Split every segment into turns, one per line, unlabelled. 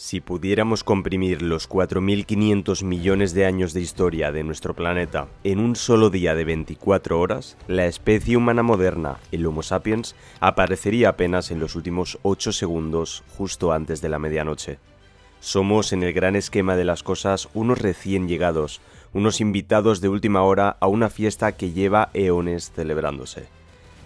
Si pudiéramos comprimir los 4.500 millones de años de historia de nuestro planeta en un solo día de 24 horas, la especie humana moderna, el Homo sapiens, aparecería apenas en los últimos 8 segundos justo antes de la medianoche. Somos, en el gran esquema de las cosas, unos recién llegados, unos invitados de última hora a una fiesta que lleva eones celebrándose.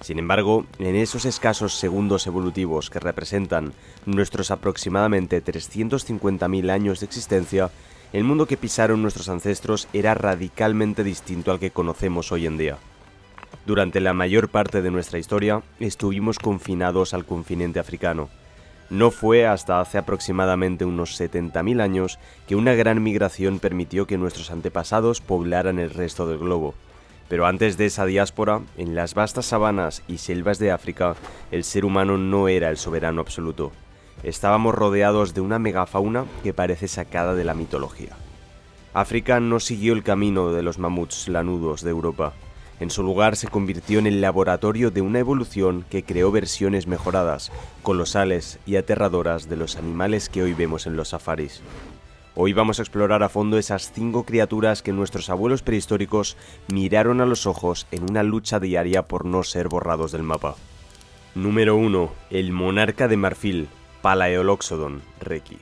Sin embargo, en esos escasos segundos evolutivos que representan nuestros aproximadamente 350.000 años de existencia, el mundo que pisaron nuestros ancestros era radicalmente distinto al que conocemos hoy en día. Durante la mayor parte de nuestra historia, estuvimos confinados al continente africano. No fue hasta hace aproximadamente unos 70.000 años que una gran migración permitió que nuestros antepasados poblaran el resto del globo. Pero antes de esa diáspora, en las vastas sabanas y selvas de África, el ser humano no era el soberano absoluto. Estábamos rodeados de una megafauna que parece sacada de la mitología. África no siguió el camino de los mamuts lanudos de Europa. En su lugar se convirtió en el laboratorio de una evolución que creó versiones mejoradas, colosales y aterradoras de los animales que hoy vemos en los safaris. Hoy vamos a explorar a fondo esas 5 criaturas que nuestros abuelos prehistóricos miraron a los ojos en una lucha diaria por no ser borrados del mapa. Número 1. El monarca de marfil, Palaeoloxodon requi.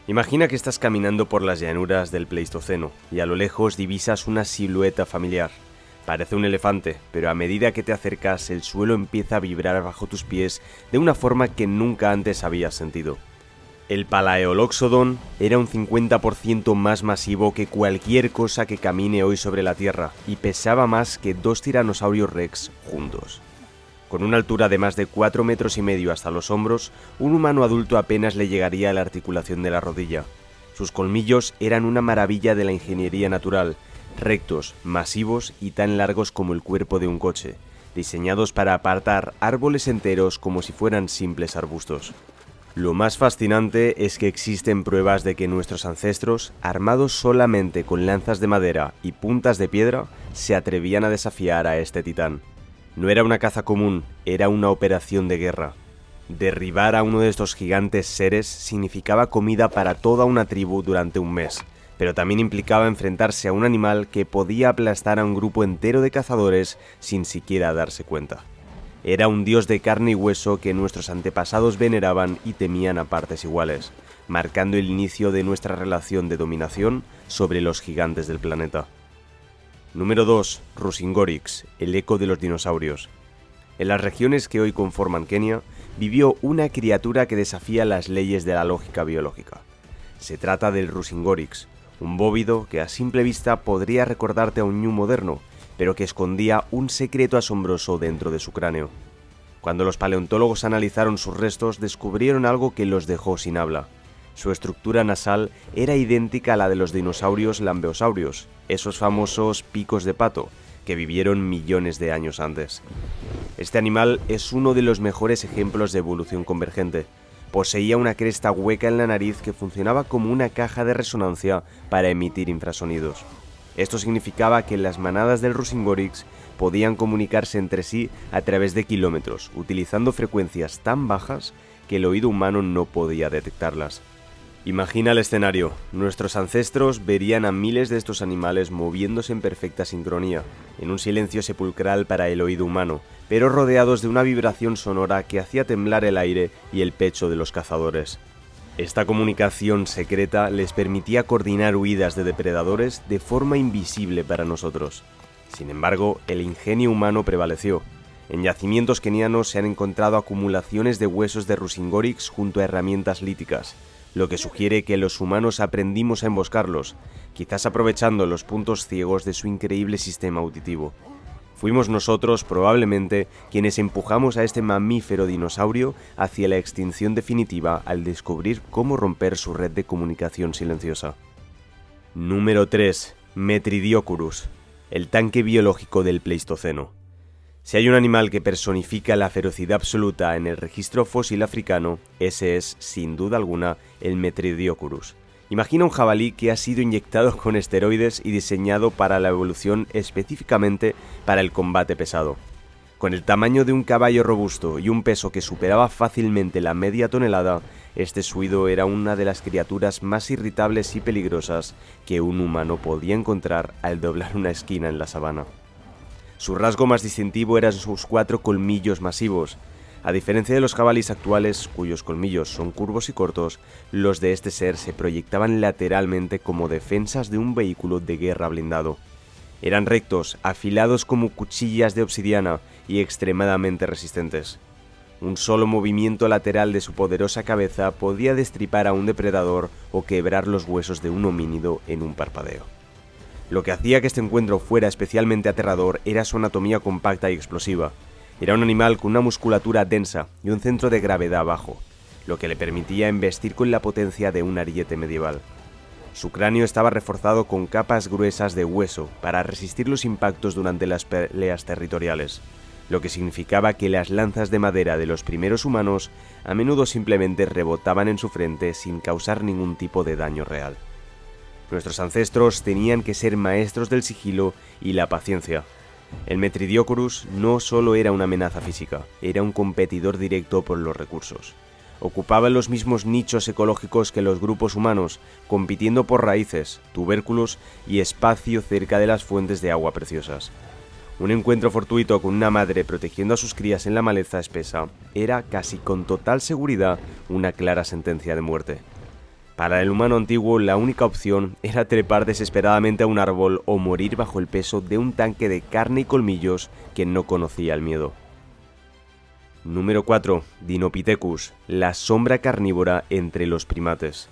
Imagina que estás caminando por las llanuras del Pleistoceno y a lo lejos divisas una silueta familiar. Parece un elefante, pero a medida que te acercas el suelo empieza a vibrar bajo tus pies de una forma que nunca antes habías sentido. El Palaeoloxodon era un 50% más masivo que cualquier cosa que camine hoy sobre la Tierra y pesaba más que 2 tiranosaurios rex juntos. Con una altura de más de 4,5 metros hasta los hombros, un humano adulto apenas le llegaría a la articulación de la rodilla. Sus colmillos eran una maravilla de la ingeniería natural, rectos, masivos y tan largos como el cuerpo de un coche, diseñados para apartar árboles enteros como si fueran simples arbustos. Lo más fascinante es que existen pruebas de que nuestros ancestros, armados solamente con lanzas de madera y puntas de piedra, se atrevían a desafiar a este titán. No era una caza común, era una operación de guerra. Derribar a uno de estos gigantes seres significaba comida para toda una tribu durante un mes, pero también implicaba enfrentarse a un animal que podía aplastar a un grupo entero de cazadores sin siquiera darse cuenta. Era un dios de carne y hueso que nuestros antepasados veneraban y temían a partes iguales, marcando el inicio de nuestra relación de dominación sobre los gigantes del planeta. Número 2. Rusingorix, el eco de los dinosaurios. En las regiones que hoy conforman Kenia, vivió una criatura que desafía las leyes de la lógica biológica. Se trata del Rusingorix, un bóvido que a simple vista podría recordarte a un ñu moderno, pero que escondía un secreto asombroso dentro de su cráneo. Cuando los paleontólogos analizaron sus restos, descubrieron algo que los dejó sin habla. Su estructura nasal era idéntica a la de los dinosaurios lambeosaurios, esos famosos picos de pato, que vivieron millones de años antes. Este animal es uno de los mejores ejemplos de evolución convergente. Poseía una cresta hueca en la nariz que funcionaba como una caja de resonancia para emitir infrasonidos. Esto significaba que las manadas del Rusingorix podían comunicarse entre sí a través de kilómetros, utilizando frecuencias tan bajas que el oído humano no podía detectarlas. Imagina el escenario. Nuestros ancestros verían a miles de estos animales moviéndose en perfecta sincronía, en un silencio sepulcral para el oído humano, pero rodeados de una vibración sonora que hacía temblar el aire y el pecho de los cazadores. Esta comunicación secreta les permitía coordinar huidas de depredadores de forma invisible para nosotros. Sin embargo, el ingenio humano prevaleció. En yacimientos kenianos se han encontrado acumulaciones de huesos de Rusingorix junto a herramientas líticas, lo que sugiere que los humanos aprendimos a emboscarlos, quizás aprovechando los puntos ciegos de su increíble sistema auditivo. Fuimos nosotros, probablemente, quienes empujamos a este mamífero dinosaurio hacia la extinción definitiva al descubrir cómo romper su red de comunicación silenciosa. Número 3. Metridiochurus, el tanque biológico del Pleistoceno. Si hay un animal que personifica la ferocidad absoluta en el registro fósil africano, ese es, sin duda alguna, el Metridiochurus. Imagina un jabalí que ha sido inyectado con esteroides y diseñado para la evolución específicamente para el combate pesado. Con el tamaño de un caballo robusto y un peso que superaba fácilmente la media tonelada, este suido era una de las criaturas más irritables y peligrosas que un humano podía encontrar al doblar una esquina en la sabana. Su rasgo más distintivo eran sus 4 colmillos masivos. A diferencia de los jabalíes actuales, cuyos colmillos son curvos y cortos, los de este ser se proyectaban lateralmente como defensas de un vehículo de guerra blindado. Eran rectos, afilados como cuchillas de obsidiana y extremadamente resistentes. Un solo movimiento lateral de su poderosa cabeza podía destripar a un depredador o quebrar los huesos de un homínido en un parpadeo. Lo que hacía que este encuentro fuera especialmente aterrador era su anatomía compacta y explosiva. Era un animal con una musculatura densa y un centro de gravedad bajo, lo que le permitía embestir con la potencia de un ariete medieval. Su cráneo estaba reforzado con capas gruesas de hueso para resistir los impactos durante las peleas territoriales, lo que significaba que las lanzas de madera de los primeros humanos a menudo simplemente rebotaban en su frente sin causar ningún tipo de daño real. Nuestros ancestros tenían que ser maestros del sigilo y la paciencia. El Metridiocorus no solo era una amenaza física, era un competidor directo por los recursos. Ocupaba los mismos nichos ecológicos que los grupos humanos, compitiendo por raíces, tubérculos y espacio cerca de las fuentes de agua preciosas. Un encuentro fortuito con una madre protegiendo a sus crías en la maleza espesa era, casi con total seguridad, una clara sentencia de muerte. Para el humano antiguo, la única opción era trepar desesperadamente a un árbol o morir bajo el peso de un tanque de carne y colmillos que no conocía el miedo. Número 4. Dinopithecus, la sombra carnívora entre los primates.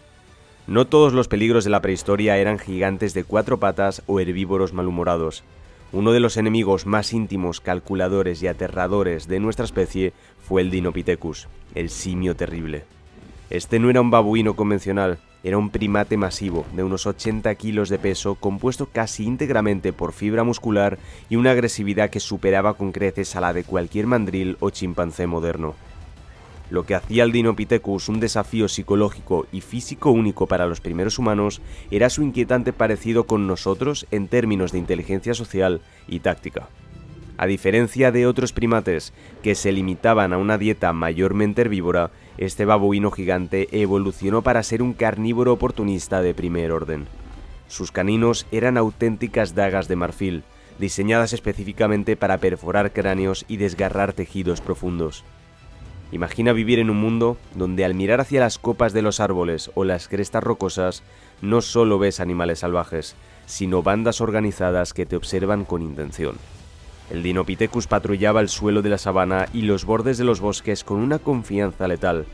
No todos los peligros de la prehistoria eran gigantes de 4 patas o herbívoros malhumorados. Uno de los enemigos más íntimos, calculadores y aterradores de nuestra especie fue el Dinopithecus, el simio terrible. Este no era un babuino convencional, era un primate masivo de unos 80 kilos de peso compuesto casi íntegramente por fibra muscular y una agresividad que superaba con creces a la de cualquier mandril o chimpancé moderno. Lo que hacía al Dinopithecus un desafío psicológico y físico único para los primeros humanos era su inquietante parecido con nosotros en términos de inteligencia social y táctica. A diferencia de otros primates que se limitaban a una dieta mayormente herbívora, este babuino gigante evolucionó para ser un carnívoro oportunista de primer orden. Sus caninos eran auténticas dagas de marfil, diseñadas específicamente para perforar cráneos y desgarrar tejidos profundos. Imagina vivir en un mundo donde al mirar hacia las copas de los árboles o las crestas rocosas, no solo ves animales salvajes, sino bandas organizadas que te observan con intención. El Dinopithecus patrullaba el suelo de la sabana y los bordes de los bosques con una confianza letal.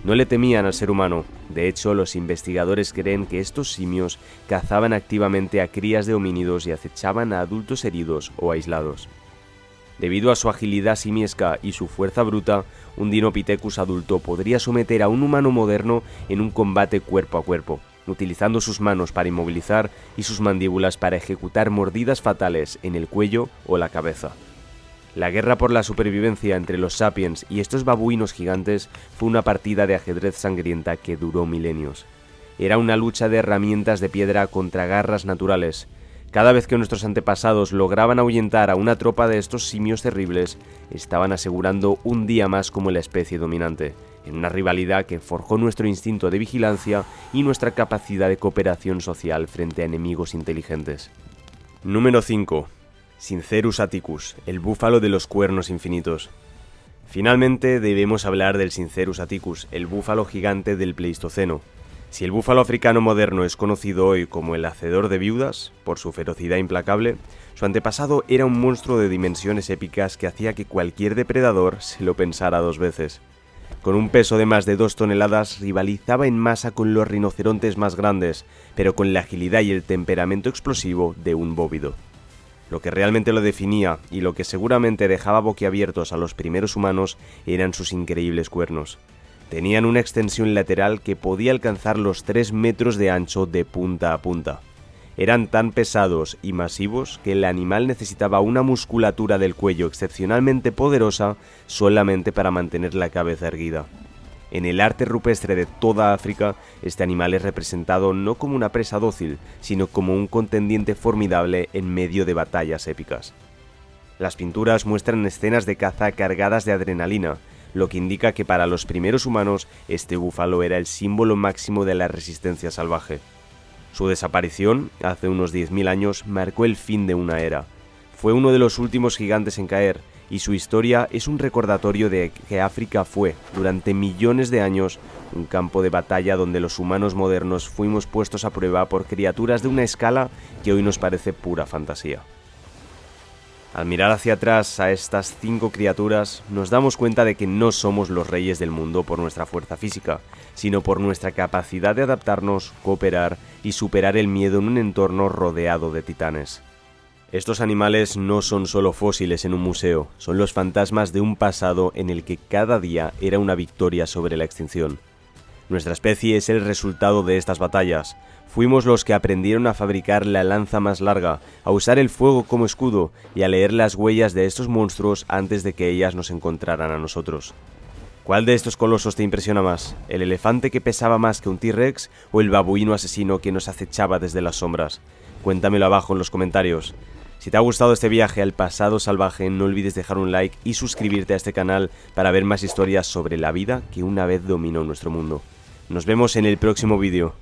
No le temían al ser humano. De hecho, los investigadores creen que estos simios cazaban activamente a crías de homínidos y acechaban a adultos heridos o aislados. Debido a su agilidad simiesca y su fuerza bruta, un Dinopithecus adulto podría someter a un humano moderno en un combate cuerpo a cuerpo, utilizando sus manos para inmovilizar y sus mandíbulas para ejecutar mordidas fatales en el cuello o la cabeza. La guerra por la supervivencia entre los sapiens y estos babuinos gigantes fue una partida de ajedrez sangrienta que duró milenios. Era una lucha de herramientas de piedra contra garras naturales. Cada vez que nuestros antepasados lograban ahuyentar a una tropa de estos simios terribles, estaban asegurando un día más como la especie dominante, en una rivalidad que forjó nuestro instinto de vigilancia y nuestra capacidad de cooperación social frente a enemigos inteligentes. Número 5. Sincerus atticus, el búfalo de los cuernos infinitos. Finalmente debemos hablar del Sincerus atticus, el búfalo gigante del Pleistoceno. Si el búfalo africano moderno es conocido hoy como el hacedor de viudas, por su ferocidad implacable, su antepasado era un monstruo de dimensiones épicas que hacía que cualquier depredador se lo pensara 2 veces. Con un peso de más de 2 toneladas, rivalizaba en masa con los rinocerontes más grandes, pero con la agilidad y el temperamento explosivo de un bóvido. Lo que realmente lo definía, y lo que seguramente dejaba boquiabiertos a los primeros humanos, eran sus increíbles cuernos. Tenían una extensión lateral que podía alcanzar los 3 metros de ancho de punta a punta. Eran tan pesados y masivos que el animal necesitaba una musculatura del cuello excepcionalmente poderosa solamente para mantener la cabeza erguida. En el arte rupestre de toda África, este animal es representado no como una presa dócil, sino como un contendiente formidable en medio de batallas épicas. Las pinturas muestran escenas de caza cargadas de adrenalina, lo que indica que para los primeros humanos este búfalo era el símbolo máximo de la resistencia salvaje. Su desaparición, hace unos 10.000 años, marcó el fin de una era. Fue uno de los últimos gigantes en caer, y su historia es un recordatorio de que África fue, durante millones de años, un campo de batalla donde los humanos modernos fuimos puestos a prueba por criaturas de una escala que hoy nos parece pura fantasía. Al mirar hacia atrás a estas 5 criaturas, nos damos cuenta de que no somos los reyes del mundo por nuestra fuerza física, sino por nuestra capacidad de adaptarnos, cooperar y superar el miedo en un entorno rodeado de titanes. Estos animales no son solo fósiles en un museo, son los fantasmas de un pasado en el que cada día era una victoria sobre la extinción. Nuestra especie es el resultado de estas batallas. Fuimos los que aprendieron a fabricar la lanza más larga, a usar el fuego como escudo y a leer las huellas de estos monstruos antes de que ellas nos encontraran a nosotros. ¿Cuál de estos colosos te impresiona más? ¿El elefante que pesaba más que un T-Rex o el babuino asesino que nos acechaba desde las sombras? Cuéntamelo abajo en los comentarios. Si te ha gustado este viaje al pasado salvaje, no olvides dejar un like y suscribirte a este canal para ver más historias sobre la vida que una vez dominó nuestro mundo. Nos vemos en el próximo vídeo.